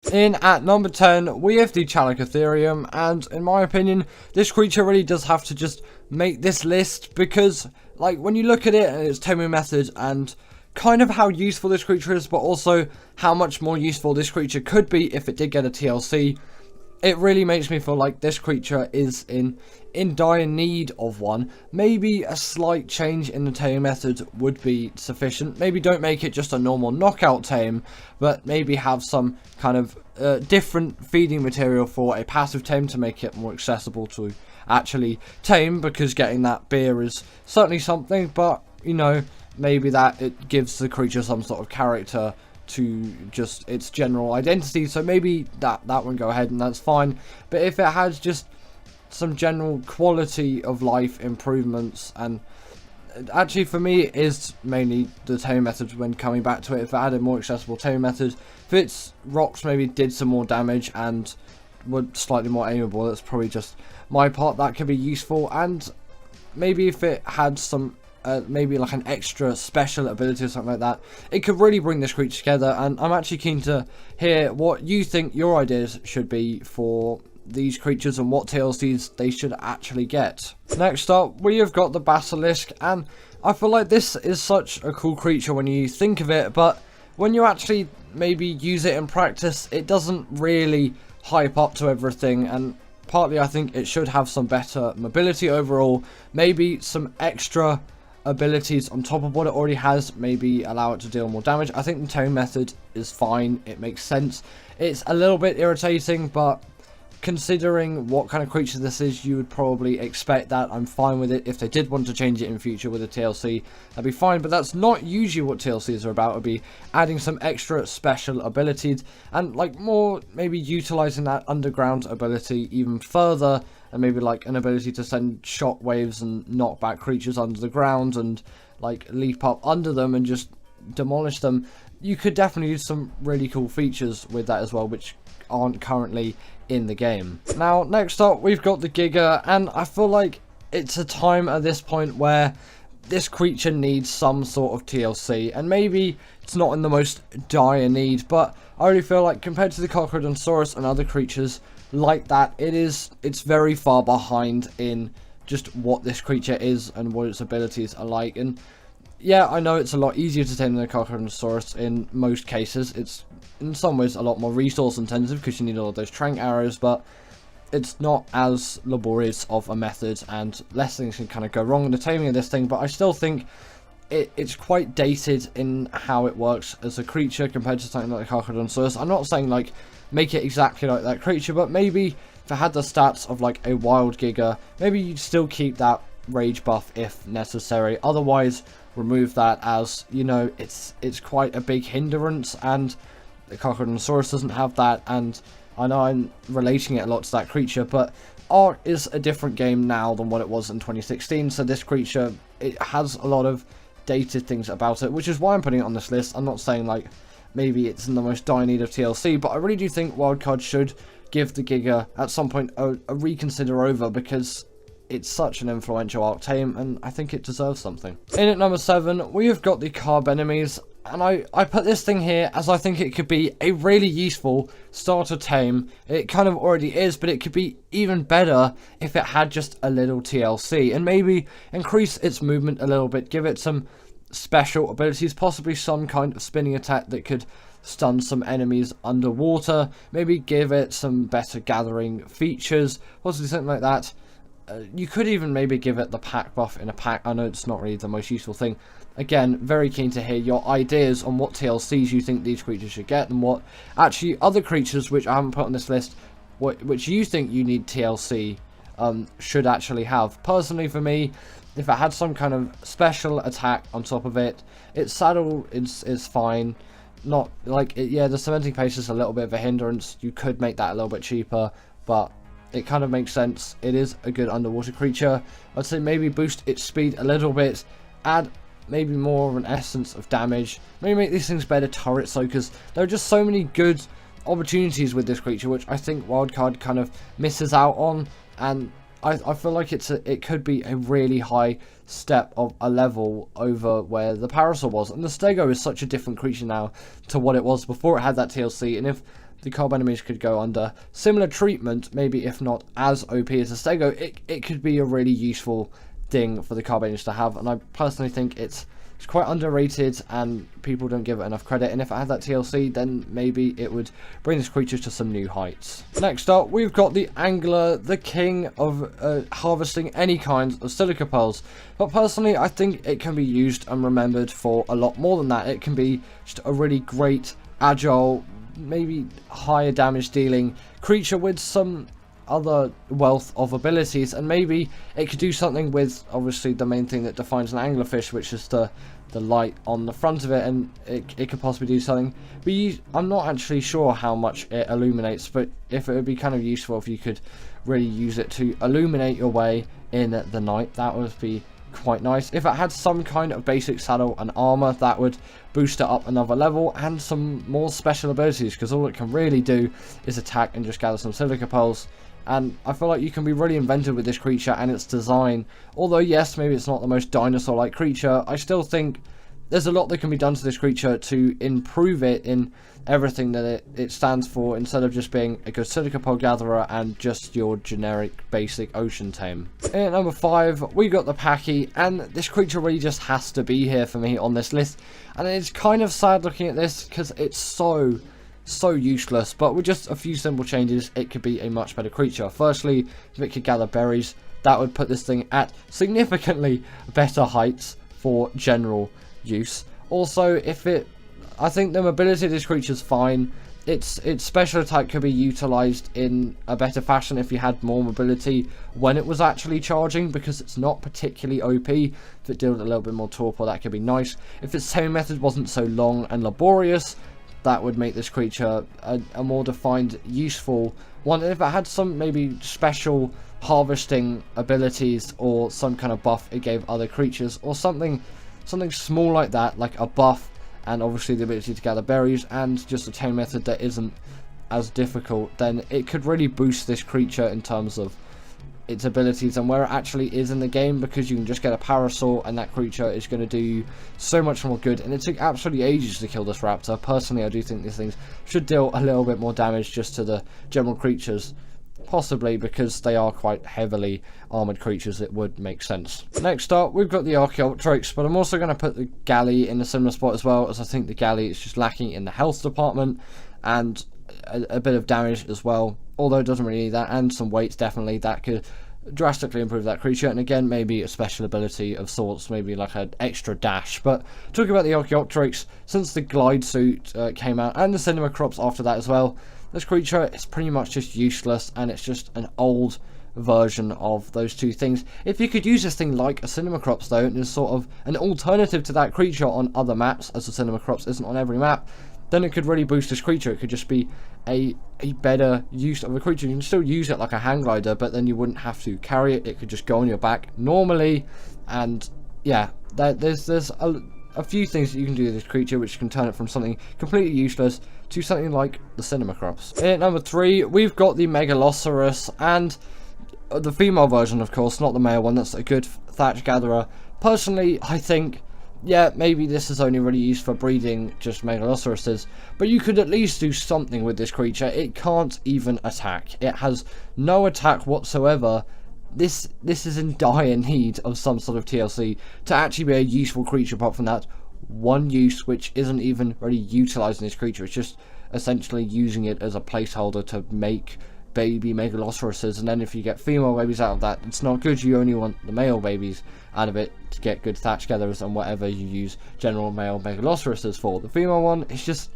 In at number 10, we have the Chalik Ethereum, and in my opinion, this creature really does have to just make this list, because, like, when you look at it and its taming method, and kind of how useful this creature is, but also how much more useful this creature could be if it did get a TLC, it really makes me feel like this creature is in dire need of one. Maybe a slight change in the taming method would be sufficient. Maybe don't make it just a normal knockout tame, but maybe have some kind of different feeding material for a passive tame to make it more accessible to actually tame, because getting that beer is certainly something, but, you know, maybe that it gives the creature some sort of character to just its general identity, so maybe that won't go ahead, and that's fine. But if it has just some general quality of life improvements, and actually for me it is mainly the tame method when coming back to it. If it had a more accessible tame method, if its rocks maybe did some more damage and were slightly more aimable, that's probably just my part, that could be useful. And maybe if it had some maybe like an extra special ability or something like that, it could really bring this creature together. And I'm actually keen to hear what you think your ideas should be for these creatures and what TLCs they should actually get. Next up, we have got the Basilisk, and I feel like this is such a cool creature when you think of it, but when you actually maybe use it in practice, it doesn't really hype up to everything. And partly I think it should have some better mobility overall, maybe some extra abilities on top of what it already has, maybe allow it to deal more damage. I think the tame method is fine, it makes sense. It's a little bit irritating, but considering what kind of creature this is, you would probably expect that. I'm fine with it. If they did want to change it in future with a TLC, that'd be fine, but that's not usually what TLCs are about. It'd be adding some extra special abilities, and like more maybe utilizing that underground ability even further, and maybe like an ability to send shock waves and knock back creatures under the ground and like leap up under them and just demolish them. You could definitely use some really cool features with that as well, which aren't currently in the game. Now, next up, we've got the Giga, and I feel like it's a time at this point where this creature needs some sort of TLC, and maybe it's not in the most dire need, but I really feel like compared to the Vanosaur and other creatures like that, it's very far behind in just what this creature is and what its abilities are like. And yeah, I know it's a lot easier to tame than a Vanosaur in most cases. It's in some ways a lot more resource intensive because you need all of those trank arrows, but it's not as laborious of a method, and less things can kind of go wrong in the taming of this thing. But I still think it's quite dated in how it works as a creature compared to something like Vanosaur. I'm not saying like make it exactly like that creature, but maybe if it had the stats of like a wild Giga, maybe you'd still keep that rage buff if necessary. Otherwise, remove that, as you know, it's quite a big hindrance, and the Vanosaur doesn't have that. And I know I'm relating it a lot to that creature, but Ark is a different game now than what it was in 2016, so this creature, it has a lot of dated things about it, which is why I'm putting it on this list. I'm not saying like maybe it's in the most dire need of TLC, but I really do think Wildcard should give the Giga at some point a reconsider over, because it's such an influential Ark Tame, and I think it deserves something. In at number 7, we have got the Carb Enies, and I put this thing here as I think it could be a really useful starter tame. It kind of already is, but it could be even better if it had just a little TLC, and maybe increase its movement a little bit, give it some special abilities, possibly some kind of spinning attack that could stun some enemies underwater, maybe give it some better gathering features, possibly something like that. You could even maybe give it the pack buff in a pack. I know it's not really the most useful thing. Again, very keen to hear your ideas on what TLCs you think these creatures should get, and what actually other creatures which I haven't put on this list, which you think you need TLC should actually have. Personally, for me, if it had some kind of special attack on top of it, its saddle is fine. Not like it, yeah, the cementing pace is a little bit of a hindrance. You could make that a little bit cheaper, but it kind of makes sense. It is a good underwater creature. I'd say maybe boost its speed a little bit, add maybe more of an essence of damage, maybe make these things better turret soakers. There are just so many good opportunities with this creature, which I think Wildcard kind of misses out on, and I feel like it could be a really high step of a level over where the Parasaur was. And the Stego is such a different creature now to what it was before it had that TLC, and if the Carb Enemies could go under similar treatment, maybe if not as OP as a Stego, it could be a really useful thing for the Carb Enemies to have, and I personally think it's quite underrated and people don't give it enough credit, and if it had that TLC then maybe it would bring this creature to some new heights. Next up we've got the Angler, the king of harvesting any kinds of silica pearls, but personally I think it can be used and remembered for a lot more than that. It can be just a really great, agile, maybe higher damage dealing creature with some other wealth of abilities, and maybe it could do something with obviously the main thing that defines an anglerfish, which is the light on the front of it, and it could possibly do something. But I'm not actually sure how much it illuminates, but if it would be kind of useful if you could really use it to illuminate your way in the night, that would be quite nice. If it had some kind of basic saddle and armor, that would boost it up another level, and some more special abilities, because all it can really do is attack and just gather some silica pearls. And I feel like you can be really inventive with this creature and its design. Although yes, maybe it's not the most dinosaur-like creature, I still think there's a lot that can be done to this creature to improve it in everything that it stands for, instead of just being a good silica pearl gatherer and just your generic basic ocean tame. At number 5 we got the Packy, and this creature really just has to be here for me on this list, and it's kind of sad looking at this because it's so useless, but with just a few simple changes it could be a much better creature. Firstly, if it could gather berries, that would put this thing at significantly better heights for general use. Also, I think the mobility of this creature is fine. Its special attack could be utilized in a better fashion if you had more mobility when it was actually charging, because it's not particularly OP. If it dealt a little bit more torpor, that could be nice. If its taming method wasn't so long and laborious, that would make this creature a more defined, useful one. And if it had some maybe special harvesting abilities, or some kind of buff it gave other creatures, or something small like that, like a buff and obviously the ability to gather berries and just a tame method that isn't as difficult, then it could really boost this creature in terms of its abilities and where it actually is in the game, because you can just get a Parasaur and that creature is going to do so much more good. And it took absolutely ages to kill this Raptor. Personally, I do think these things should deal a little bit more damage just to the general creatures, possibly because they are quite heavily armored creatures. It would make sense. Next up we've got the Archaeopteryx, but I'm also going to put the Galley in a similar spot as well, as I think the Galley is just lacking in the health department and a bit of damage as well, although it doesn't really need that, and some weight definitely that could drastically improve that creature. And again, maybe a special ability of sorts, maybe like an extra dash. But talking about the Archaeopteryx, since the glide suit came out, and the cinema crops after that as well, this creature is pretty much just useless, and it's just an old version of those two things. If you could use this thing like a cinema crops though, and is sort of an alternative to that creature on other maps, as the cinema crops isn't on every map, then it could really boost this creature. It could just be a better use of a creature. You can still use it like a hang glider, but then you wouldn't have to carry it. It could just go on your back normally. And yeah, there's a few things that you can do with this creature which can turn it from something completely useless to something like the cinema crops. At number 3 we've got the Megaloceros, and the female version, of course, not the male one. That's a good thatch gatherer. Personally, I think, yeah, maybe this is only really used for breeding just Megaloceroses, but you could at least do something with this creature. It can't even attack. It has no attack whatsoever. This is in dire need of some sort of TLC to actually be a useful creature, apart from that one use, which isn't even really utilizing this creature. It's just essentially using it as a placeholder to make baby Megaloceroses, and then if you get female babies out of that, it's not good. You only want the male babies out of it to get good thatch gatherers and whatever you use general male Megaloceroses for. The female one, it's just,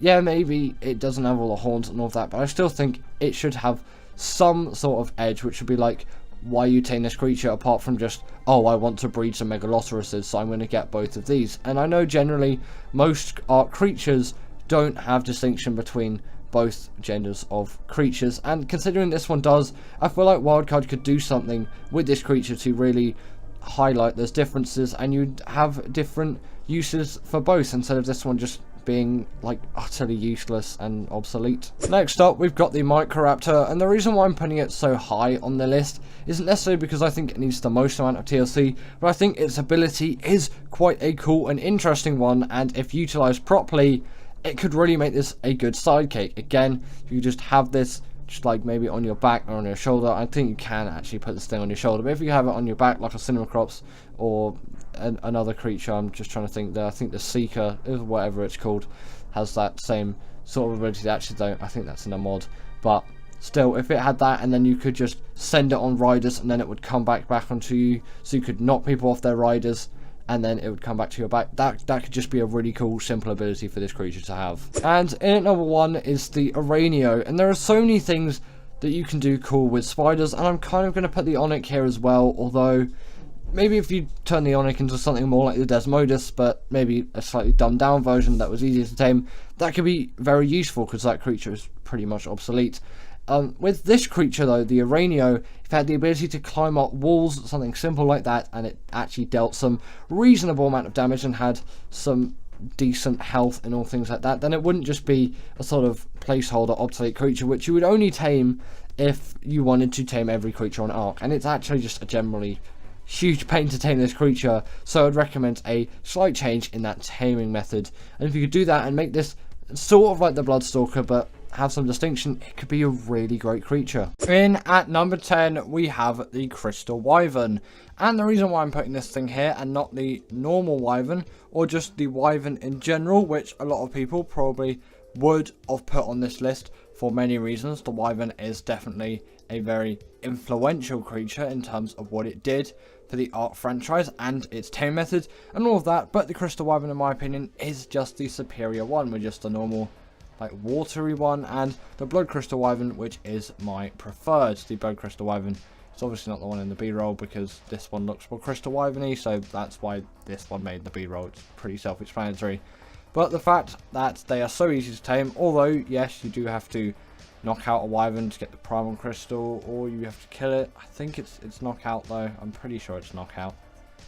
yeah, maybe it doesn't have all the horns and all of that, but I still think it should have some sort of edge, which would be like, why you tame this creature apart from just, oh, I want to breed some Megaloceroses, so I'm going to get both of these. And I know generally most Ark creatures don't have distinction between both genders of creatures, and considering this one does, I feel like Wildcard could do something with this creature to really highlight those differences, and you'd have different uses for both instead of this one just being like utterly useless and obsolete. Next up we've got the Microraptor, and the reason why I'm putting it so high on the list isn't necessarily because I think it needs the most amount of TLC, but I think its ability is quite a cool and interesting one, and if utilized properly, it could really make this a good sidekick. Again, you just have this just like maybe on your back or on your shoulder. I think you can actually put this thing on your shoulder, but if you have it on your back like a Cinnamocrops or another creature, I'm just trying to think there. I think the Seeker, whatever it's called, has that same sort of ability. Actually, don't. I think that's in a mod, but still, if it had that, and then you could just send it on riders, and then it would come back onto you, so you could knock people off their riders, and then it would come back to your back. That could just be a really cool, simple ability for this creature to have. And in at number 1 is the Areno, and there are so many things that you can do cool with spiders, and I'm kind of going to put the Onyx here as well, although maybe if you turn the Onyx into something more like the Desmodus, but maybe a slightly dumbed down version that was easier to tame, that could be very useful because that creature is pretty much obsolete. With this creature though, the Areno, if it had the ability to climb up walls, something simple like that, and it actually dealt some reasonable amount of damage and had some decent health and all things like that, then it wouldn't just be a sort of placeholder obsolete creature, which you would only tame if you wanted to tame every creature on Ark, and it's actually just a generally huge pain to tame this creature, so I'd recommend a slight change in that taming method. And if you could do that and make this sort of like the Bloodstalker, but have some distinction, it could be a really great creature. In at number 10, we have the Crystal Wyvern. And the reason why I'm putting this thing here and not the normal Wyvern, or just the Wyvern in general, which a lot of people probably would have put on this list for many reasons. The Wyvern is definitely a very influential creature in terms of what it did for the Ark franchise and its tame method and all of that, but the Crystal Wyvern, in my opinion, is just the superior one. We're just a normal like watery one, and the Blood Crystal Wyvern, which is my preferred. The Blood Crystal Wyvern is obviously not the one in the B-roll because this one looks more Crystal Wyvern-y, so that's why this one made the B-roll. It's pretty self-explanatory. But the fact that they are so easy to tame, although yes, you do have to knock out a Wyvern to get the Primal Crystal, or you have to kill it. I think it's knockout though. I'm pretty sure it's knockout.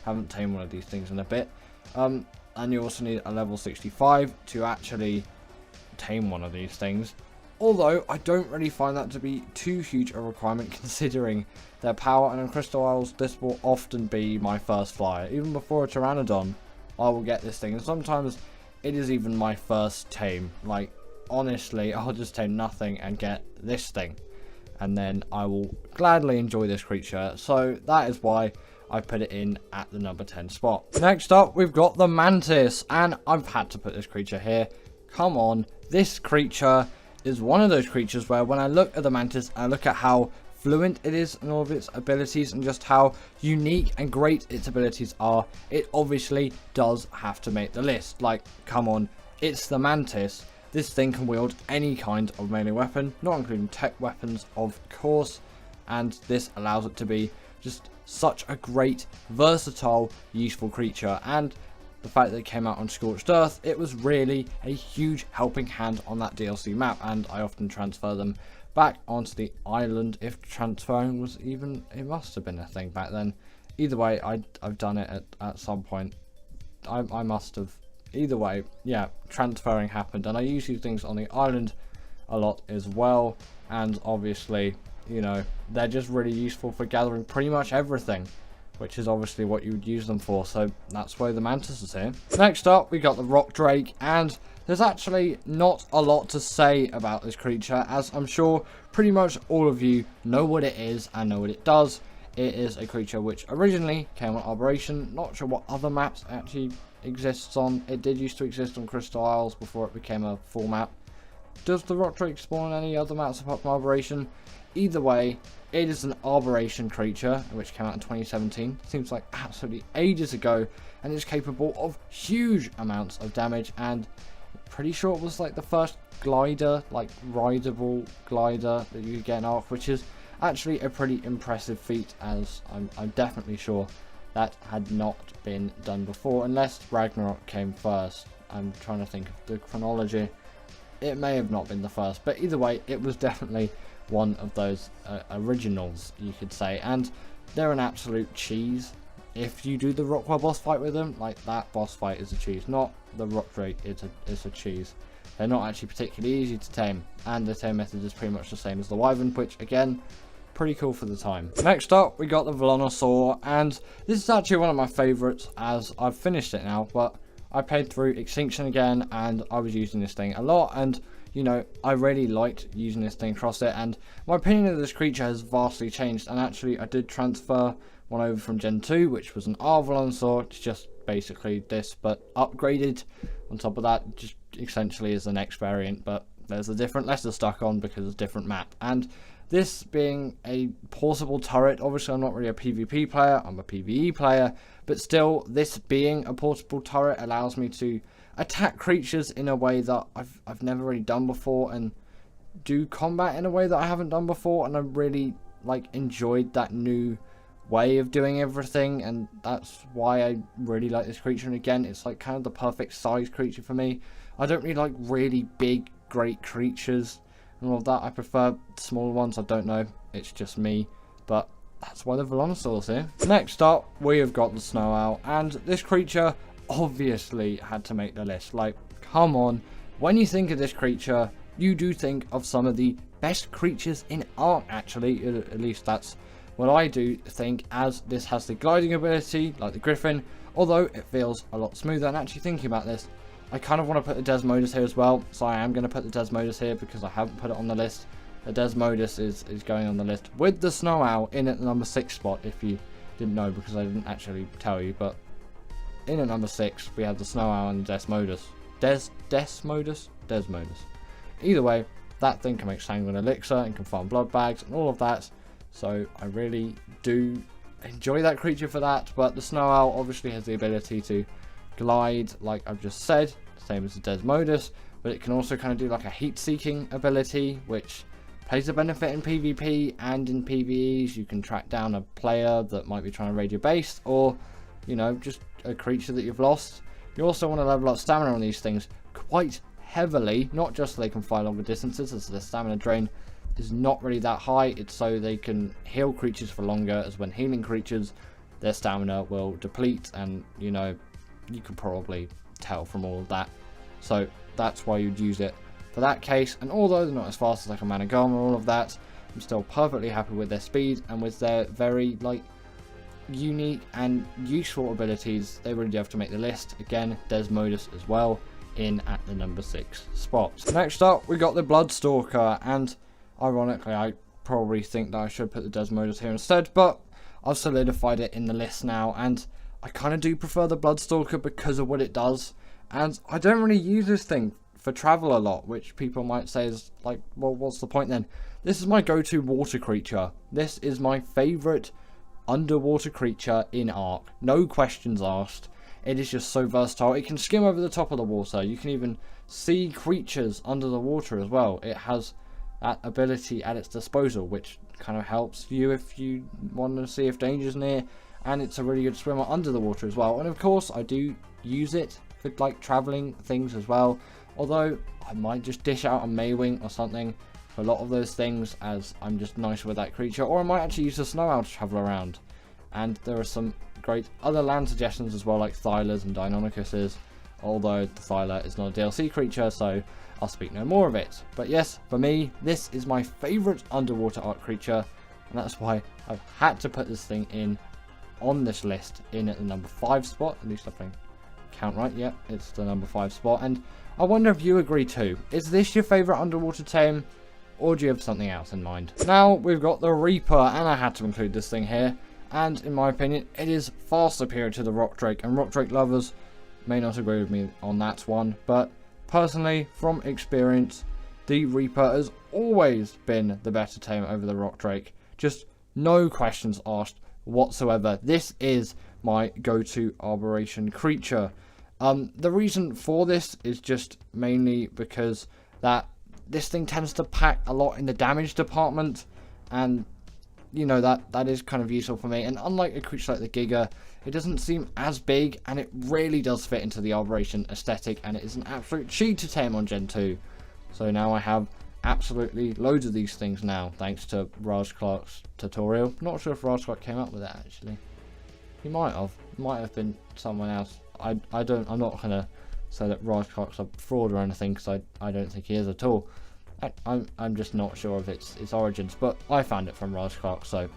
Haven't tamed one of these things in a bit. And you also need a level 65 to actually tame one of these things, although I don't really find that to be too huge a requirement considering their power, and on Crystal Isles this will often be my first flyer. Even before a Pteranodon I will get this thing, and sometimes it is even my first tame. Like honestly, I'll just tame nothing and get this thing, and then I will gladly enjoy this creature, so that is why I put it in at the number 10 spot. Next up we've got the Mantis, and I've had to put this creature here. Come on, this creature is one of those creatures where when I look at the Mantis, I look at how fluent it is and all of its abilities and just how unique and great its abilities are, it obviously does have to make the list. Like, come on, it's the Mantis. This thing can wield any kind of melee weapon, not including tech weapons, of course, and this allows it to be just such a great, versatile, useful creature. And the fact that it came out on Scorched Earth, it was really a huge helping hand on that DLC map, and I often transfer them back onto the island if transferring was even, it must have been a thing back then. Either way, I've done it at some point. I must have. Either way, yeah, transferring happened, and I use these things on the island a lot as well, and obviously, you know, they're just really useful for gathering pretty much everything, which is obviously what you would use them for, so that's why the Mantis is here. Next up, we got the Rock Drake, and there's actually not a lot to say about this creature, as I'm sure pretty much all of you know what it is and know what it does. It is a creature which originally came on Operation, not sure what other maps it actually exists on. It did used to exist on Crystal Isles before it became a full map. Does the Rock Drake spawn on any other maps apart from Operation? Either way, it is an Operation creature, which came out in 2017. Seems like absolutely ages ago, and is capable of huge amounts of damage, and pretty sure it was like the first glider, like rideable glider that you could get in Ark, which is actually a pretty impressive feat, as I'm definitely sure that had not been done before, unless Ragnarok came first. I'm trying to think of the chronology. It may have not been the first, but either way, it was definitely one of those originals, you could say, and they're an absolute cheese. If you do the Rockwell boss fight with them, like that boss fight is a cheese, not the Rock Drake is a cheese. They're not actually particularly easy to tame, and the tame method is pretty much the same as the Wyvern, which again, pretty cool for the time. Next up, we got the Vanosaur, and this is actually one of my favourites, as I've finished it now, but I played through Extinction again, and I was using this thing a lot, and you know, I really liked using this thing across it, and my opinion of this creature has vastly changed. And actually, I did transfer one over from Gen 2, which was an Vanosaur. It's just basically this, but upgraded. On top of that, just essentially is the next variant, but there's a different letter stuck on because it's a different map. And this being a portable turret, obviously I'm not really a PvP player, I'm a PvE player, but still, this being a portable turret allows me to attack creatures in a way that I've never really done before, and do combat in a way that I haven't done before, and I really like enjoyed that new way of doing everything, and that's why I really like this creature. And again, it's like kind of the perfect size creature for me. I don't really like really big great creatures and all of that. I prefer smaller ones. I don't know, it's just me, but that's why the Vanosaur's here. Next up, we have got the Snowowl, and this creature obviously had to make the list. Like, come on, when you think of this creature, you do think of some of the best creatures in Ark, actually. At least that's what I do think, as this has the gliding ability like the Griffin, although it feels a lot smoother. And actually thinking about this, I kind of want to put the Desmodus here as well, so I am going to put the Desmodus here because I haven't put it on the list. The Desmodus is going on the list with the Snowowl in at the number 6 spot, if you didn't know, because I didn't actually tell you. But in at number 6, we have the Snowowl and the Desmodus. Desmodus? Either way, that thing can make Sanguine Elixir and can farm blood bags and all of that. So I really do enjoy that creature for that. But the Snowowl obviously has the ability to glide, like I've just said, same as the Desmodus. But it can also kind of do like a heat-seeking ability, which plays a benefit in PvP and in PvEs. You can track down a player that might be trying to raid your base, or, you know, just a creature that you've lost. You also want to level up stamina on these things quite heavily, not just so they can fly longer distances, as the stamina drain is not really that high. It's so they can heal creatures for longer, as when healing creatures, their stamina will deplete, and, you know, you can probably tell from all of that. So that's why you'd use it for that case. And although they're not as fast as like a Managama or all of that, I'm still perfectly happy with their speed and with their very like unique and useful abilities. They really do have to make the list. Again, Desmodus as well, in at the number 6 spot. Next up, we got the Blood Stalker, and ironically, I probably think that I should put the Desmodus here instead, but I've solidified it in the list now, and I kind of do prefer the Blood Stalker because of what it does. And I don't really use this thing for travel a lot, which people might say is like, well, what's the point then? This is my go-to water creature. This is my favourite underwater creature in Ark. No questions asked. It is just so versatile. It can skim over the top of the water. You can even see creatures under the water as well. It has that ability at its disposal, which kind of helps you if you want to see if danger's near. And it's a really good swimmer under the water as well. And of course, I do use it for like traveling things as well. Although I might just dish out a Mwing or something for a lot of those things, as I'm just nicer with that creature. Or I might actually use the Snowowl to travel around. And there are some great other land suggestions as well, like Thylas and Deinonychuses. Although the Thyla is not a DLC creature, so I'll speak no more of it. But yes, for me, this is my favourite underwater Ark creature. And that's why I've had to put this thing in on this list, in at the number 5 spot. At least I think count right. Yep, it's the number 5 spot. And I wonder if you agree too. Is this your favourite underwater tame, or do you have something else in mind? Now we've got the Reaper, and I had to include this thing here. And in my opinion, it is far superior to the Rock Drake. And Rock Drake lovers may not agree with me on that one, but personally, from experience, the Reaper has always been the better tame over the Rock Drake. Just no questions asked whatsoever. This is my go-to arboration creature. The reason for this is just mainly because that this thing tends to pack a lot in the damage department, and you know that is kind of useful for me. And unlike a creature like the Giga, it doesn't seem as big, and it really does fit into the arboration aesthetic, and it is an absolute cheat to tame on Gen 2. So now I have absolutely loads of these things now, thanks to Raasclark's tutorial. Not sure if Raasclark came up with it actually. He might have. It might have been someone else. I'm not gonna say that Raasclark's a fraud or anything, because I don't think he is at all. I'm just not sure of its origins, but I found it from Raasclark, so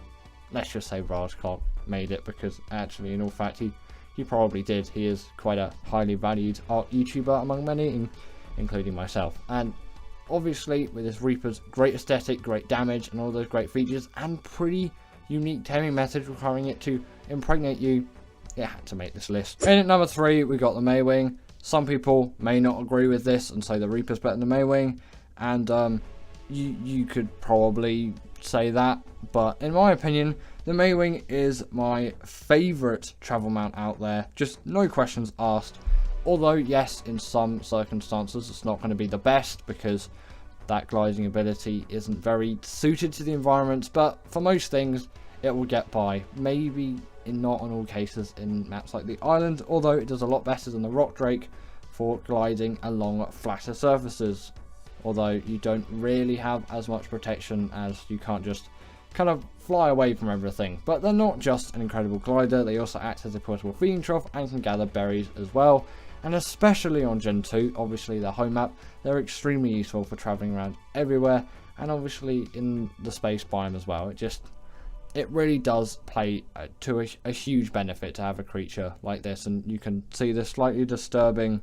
let's just say Raasclark made it, because actually in all fact he he probably did. He is quite a highly valued art YouTuber among many, including myself. And obviously, with this Reaper's great aesthetic, great damage, and all those great features, and pretty unique taming methods requiring it to impregnate you, it had to make this list. In at number 3, we got the Mwing. Some people may not agree with this and say the Reaper's better than the Mwing, and you could probably say that, but in my opinion, the Mwing is my favourite travel mount out there, just no questions asked. Although, yes, in some circumstances it's not going to be the best because that gliding ability isn't very suited to the environment, but for most things it will get by. Maybe not in all cases in maps like the island, although it does a lot better than the Rock Drake for gliding along flatter surfaces. Although you don't really have as much protection, as you can't just kind of fly away from everything. But they're not just an incredible glider, they also act as a portable feeding trough and can gather berries as well. And especially on Gen 2, obviously their home map, they're extremely useful for travelling around everywhere, and obviously in the space biome as well. It really does play to a huge benefit to have a creature like this, and you can see the slightly disturbing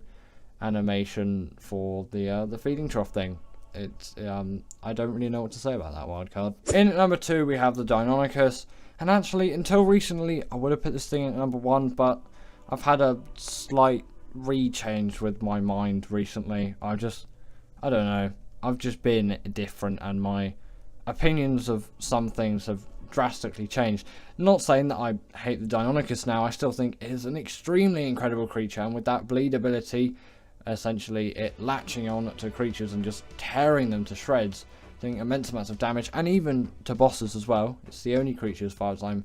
animation for the feeding trough thing. It's I don't really know what to say about that wildcard. In at number 2, we have the Deinonychus, and actually until recently I would have put this thing at number 1, but I've had a slight rechange with my mind recently. I don't know, I've just been different, and my opinions of some things have drastically changed. Not saying that I hate the Deinonychus now, I still think it is an extremely incredible creature, and with that bleed ability, essentially it latching on to creatures and just tearing them to shreds, doing immense amounts of damage, and even to bosses as well. It's the only creature, as far as I'm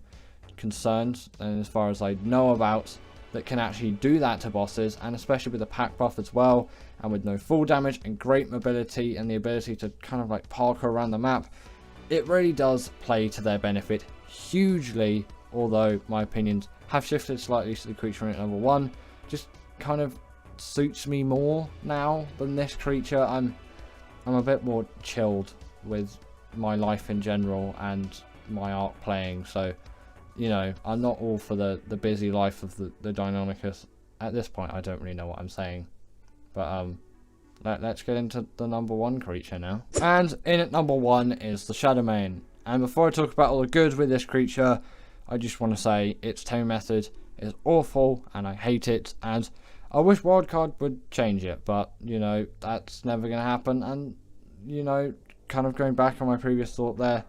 concerned and as far as I know about, that can actually do that to bosses, and especially with the pack buff as well, and with no full damage and great mobility and the ability to kind of like parkour around the map. It really does play to their benefit hugely, although my opinions have shifted slightly to the creature in number 1. Just kind of suits me more now than this creature. I'm a bit more chilled with my life in general and my Ark playing, so you know, I'm not all for the busy life of the Deinonychus. At this point I don't really know what I'm saying, but let's get into the number 1 creature now. And in at number 1 is the Shadowmane. And before I talk about all the good with this creature, I just want to say its taming method is awful and I hate it, and I wish Wildcard would change it, but you know, that's never going to happen. And you know, kind of going back on my previous thought there,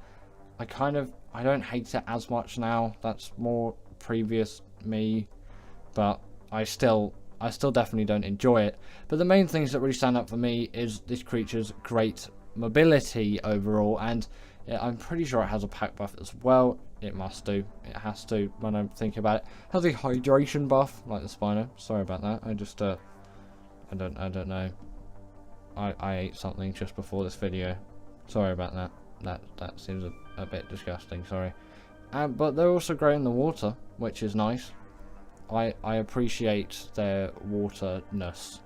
I don't hate it as much now. That's more previous me, but I still definitely don't enjoy it. But the main things that really stand out for me is this creature's great mobility overall, and I'm pretty sure it has a pack buff as well. It must do. It has to, when I'm thinking about it. It has a hydration buff, like the Spino. Sorry about that. I just, I don't know. I ate something just before this video. Sorry about that. That seems a bit disgusting, sorry. But they're also great in the water, which is nice. I appreciate their waterness.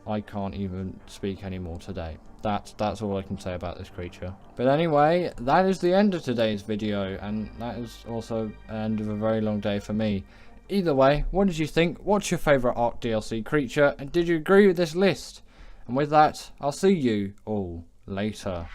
I can't even speak anymore today. That's all I can say about this creature. But anyway, that is the end of today's video, and that is also the end of a very long day for me. Either way, what did you think? What's your favourite Ark DLC creature? And did you agree with this list? And with that, I'll see you all later.